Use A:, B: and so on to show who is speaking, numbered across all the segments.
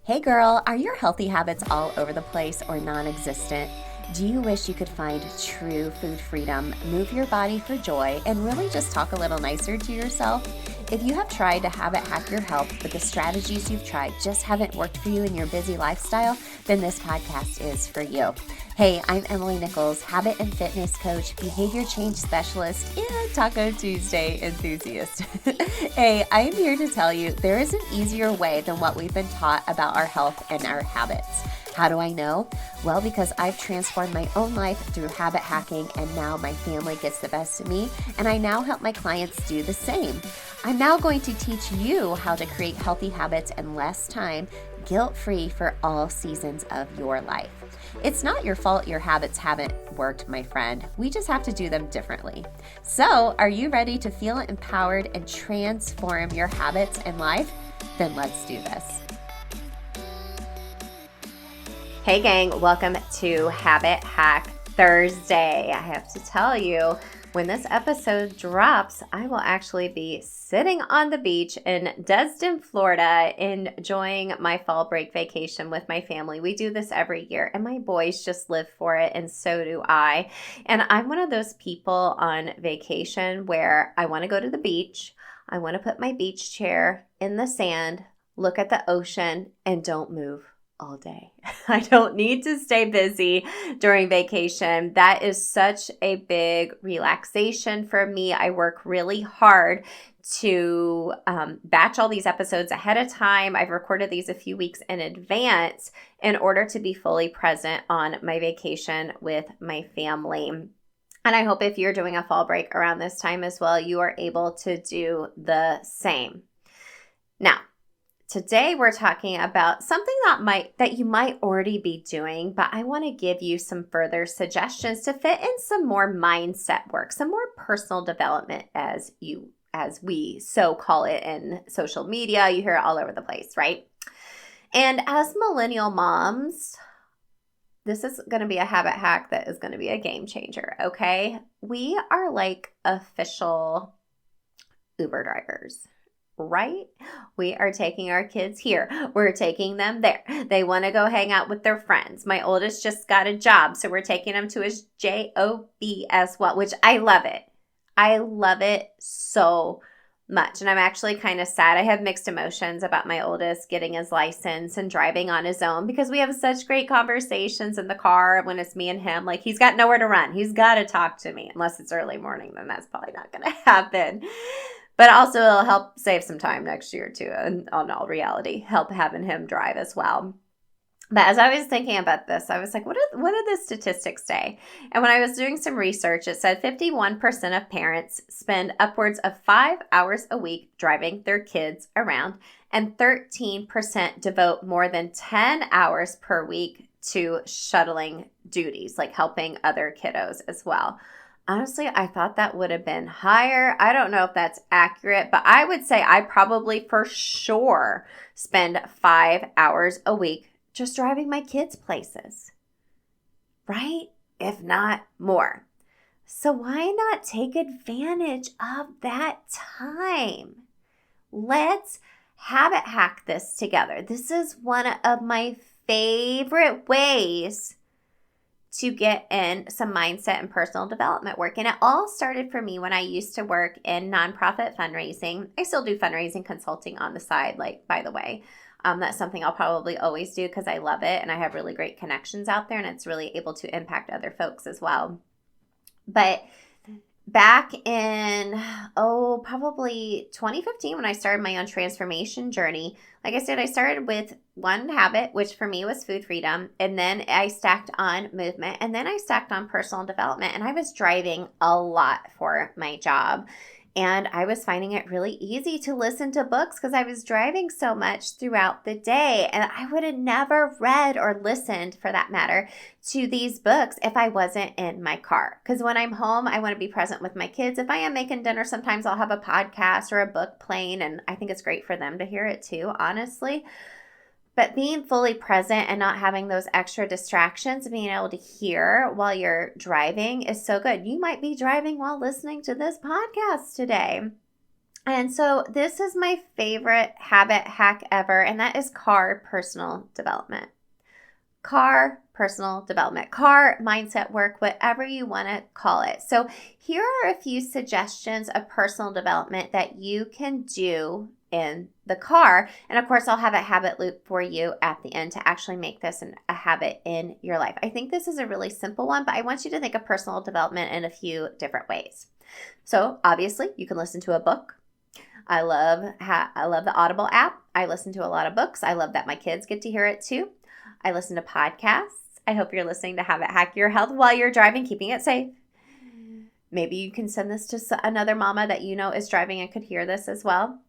A: Hey girl, are your healthy habits all over the place or non-existent? Do you wish you could find true food freedom, move your body for joy, and really just talk a little nicer to yourself? If you have tried to habit hack your health, but the strategies you've tried just haven't worked for you in your busy lifestyle, then this podcast is for you. Hey, I'm Emily Nichols, habit and fitness coach, behavior change specialist, and Taco Tuesday enthusiast. Hey, I am here to tell you there is an easier way than what we've been taught about our health and our habits. How do I know? Well, because I've transformed my own life through habit hacking, and now my family gets the best of me, and I now help my clients do the same. I'm now going to teach you how to create healthy habits in less time, guilt-free for all seasons of your life. It's not your fault your habits haven't worked, my friend. We just have to do them differently. So, are you ready to feel empowered and transform your habits and life? Then let's do this. Hey gang, welcome to Habit Hack Thursday. I have to tell you, when this episode drops, I will actually be sitting on the beach in Destin, Florida, enjoying my fall break vacation with my family. We do this every year, and my boys just live for it, and so do I. And I'm one of those people on vacation where I want to go to the beach, I want to put my beach chair in the sand, look at the ocean, and don't move all day. I don't need to stay busy during vacation. That is such a big relaxation for me. I work really hard to batch all these episodes ahead of time. I've recorded these a few weeks in advance in order to be fully present on my vacation with my family. And I hope if you're doing a fall break around this time as well, you are able to do the same. Now, today we're talking about something that you might already be doing, but I want to give you some further suggestions to fit in some more mindset work, some more personal development as we so call it in social media. You hear it all over the place, right? And as millennial moms, this is going to be a habit hack that is going to be a game changer, okay? We are like official Uber drivers. Right? We are taking our kids here. We're taking them there. They want to go hang out with their friends. My oldest just got a job, so we're taking him to his job as well, which I love it. I love it so much. And I'm actually kind of sad. I have mixed emotions about my oldest getting his license and driving on his own because we have such great conversations in the car when it's me and him. Like, he's got nowhere to run. He's got to talk to me. Unless it's early morning, then that's probably not going to happen. But also it'll help save some time next year too, and on all reality, help having him drive as well. But as I was thinking about this, I was like, what did the statistics say? And when I was doing some research, it said 51% of parents spend upwards of 5 hours a week driving their kids around, and 13% devote more than 10 hours per week to shuttling duties, like helping other kiddos as well. Honestly, I thought that would have been higher. I don't know if that's accurate, but I would say I probably for sure spend 5 hours a week just driving my kids places, right? If not more. So why not take advantage of that time? Let's habit hack this together. This is one of my favorite ways to get in some mindset and personal development work. And it all started for me when I used to work in nonprofit fundraising. I still do fundraising consulting on the side, like, by the way. That's something I'll probably always do because I love it and I have really great connections out there and it's really able to impact other folks as well. But back in, probably 2015 when I started my own transformation journey, like I said, I started with one habit, which for me was food freedom, and then I stacked on movement, and then I stacked on personal development, and I was driving a lot for my job. And I was finding it really easy to listen to books because I was driving so much throughout the day. And I would have never read or listened, for that matter, to these books if I wasn't in my car. Because when I'm home, I want to be present with my kids. If I am making dinner, sometimes I'll have a podcast or a book playing. And I think it's great for them to hear it too, honestly. But being fully present and not having those extra distractions, being able to hear while you're driving is so good. You might be driving while listening to this podcast today. And so this is my favorite habit hack ever, and that is car personal development. Car personal development, car mindset work, whatever you want to call it. So here are a few suggestions of personal development that you can do in the car. And of course, I'll have a habit loop for you at the end to actually make this a habit in your life. I think this is a really simple one, but I want you to think of personal development in a few different ways. So obviously, you can listen to a book. I love the Audible app. I listen to a lot of books. I love that my kids get to hear it too. I listen to podcasts. I hope you're listening to Habit Hack Your Health while you're driving, keeping it safe. Maybe you can send this to another mama that you know is driving and could hear this as well.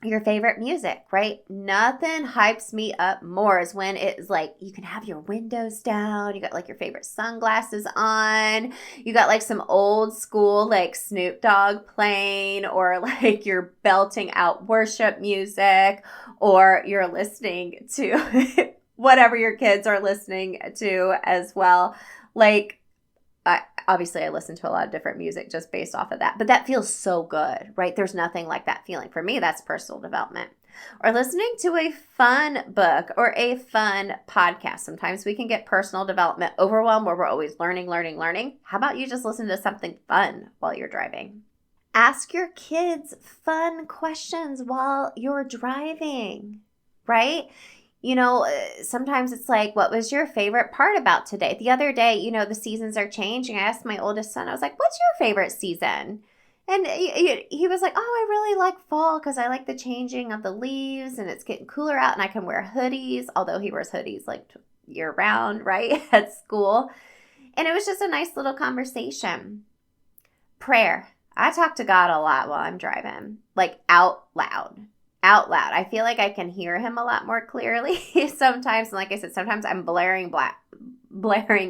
A: Your favorite music, right? Nothing hypes me up more is when it's like you can have your windows down, you got like your favorite sunglasses on, you got like some old school like Snoop Dogg playing, or like you're belting out worship music, or you're listening to whatever your kids are listening to as well. Like, obviously I listen to a lot of different music just based off of that, but that feels so good, right? There's nothing like that feeling. For me, that's personal development. Or listening to a fun book or a fun podcast. Sometimes we can get personal development overwhelmed where we're always learning. How about you just listen to something fun while you're driving? Ask your kids fun questions while you're driving, right? You know, sometimes it's like, what was your favorite part about today? The other day, you know, the seasons are changing. I asked my oldest son, I was like, what's your favorite season? And he was like, oh, I really like fall because I like the changing of the leaves and it's getting cooler out and I can wear hoodies, although he wears hoodies like year round, right, at school. And it was just a nice little conversation. Prayer. I talk to God a lot while I'm driving, like out loud. I feel like I can hear him a lot more clearly sometimes. And like I said, sometimes I'm blaring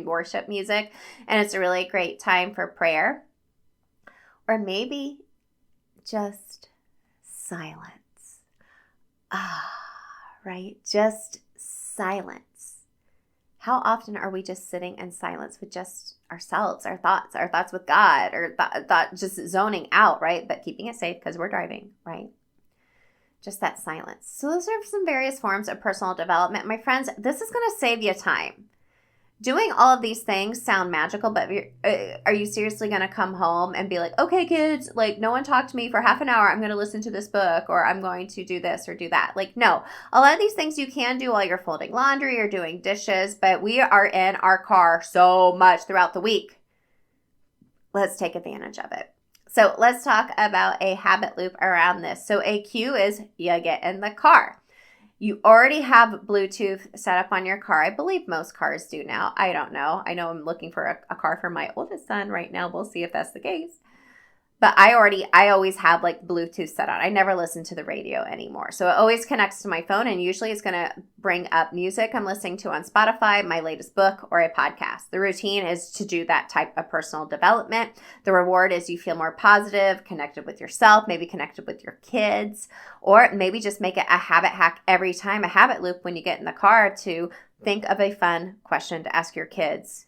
A: worship music, and it's a really great time for prayer. Or maybe just silence. Right? Just silence. How often are we just sitting in silence with just ourselves, our thoughts with God, or just zoning out, right? But keeping it safe because we're driving, right? Just that silence. So those are some various forms of personal development. My friends, this is going to save you time. Doing all of these things sound magical, but are you seriously going to come home and be like, okay, kids, like no one talked to me for half an hour. I'm going to listen to this book, or I'm going to do this or do that. Like, no, a lot of these things you can do while you're folding laundry or doing dishes, but we are in our car so much throughout the week. Let's take advantage of it. So let's talk about a habit loop around this. So a cue is you get in the car. You already have Bluetooth set up on your car. I believe most cars do now. I don't know. I know I'm looking for a car for my oldest son right now. We'll see if that's the case. But I always have like Bluetooth set on. I never listen to the radio anymore. So it always connects to my phone, and usually it's going to bring up music I'm listening to on Spotify, my latest book, or a podcast. The routine is to do that type of personal development. The reward is you feel more positive, connected with yourself, maybe connected with your kids, or maybe just make it a habit hack every time, a habit loop when you get in the car, to think of a fun question to ask your kids.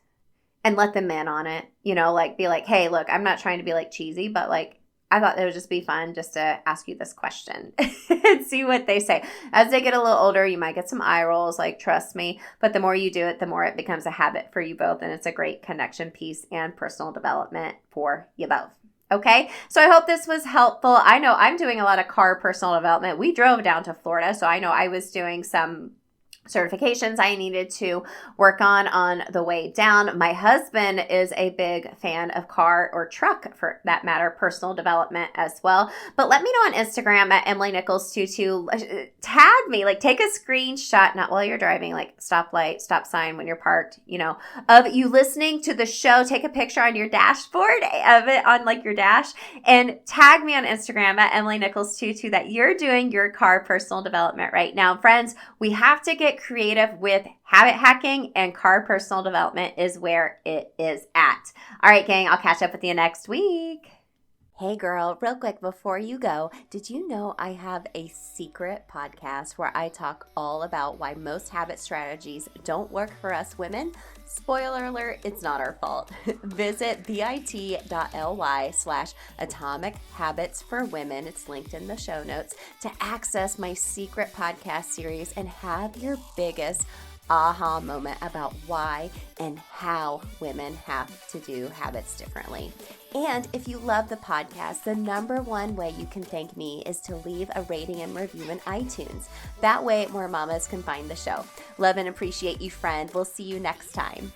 A: And let them in on it, you know, like be like, hey, look, I'm not trying to be like cheesy, but like, I thought it would just be fun just to ask you this question and see what they say. As they get a little older, you might get some eye rolls, like, trust me. But the more you do it, the more it becomes a habit for you both. And it's a great connection piece and personal development for you both. Okay, so I hope this was helpful. I know I'm doing a lot of car personal development. We drove down to Florida, so I know I was doing some certifications I needed to work on the way down. My husband is a big fan of car, or truck for that matter, personal development as well. But let me know on Instagram at Emily Nichols 22. Tag me, like take a screenshot, not while you're driving, like stoplight, stop sign when you're parked, you know, of you listening to the show. Take a picture on your dashboard of it on like your dash, and tag me on Instagram at Emily Nichols 22 that you're doing your car personal development right now. Friends, we have to get creative with habit hacking, and car personal development is where it is at. All right, gang, I'll catch up with you next week. Hey girl, real quick before you go, did you know I have a secret podcast where I talk all about why most habit strategies don't work for us women? Spoiler alert, it's not our fault. Visit bit.ly/atomic habits for women. It's linked in the show notes to access my secret podcast series and have your biggest aha moment about why and how women have to do habits differently. And if you love the podcast, the number one way you can thank me is to leave a rating and review in iTunes. That way more mamas can find the show. Love and appreciate you, friend. We'll see you next time.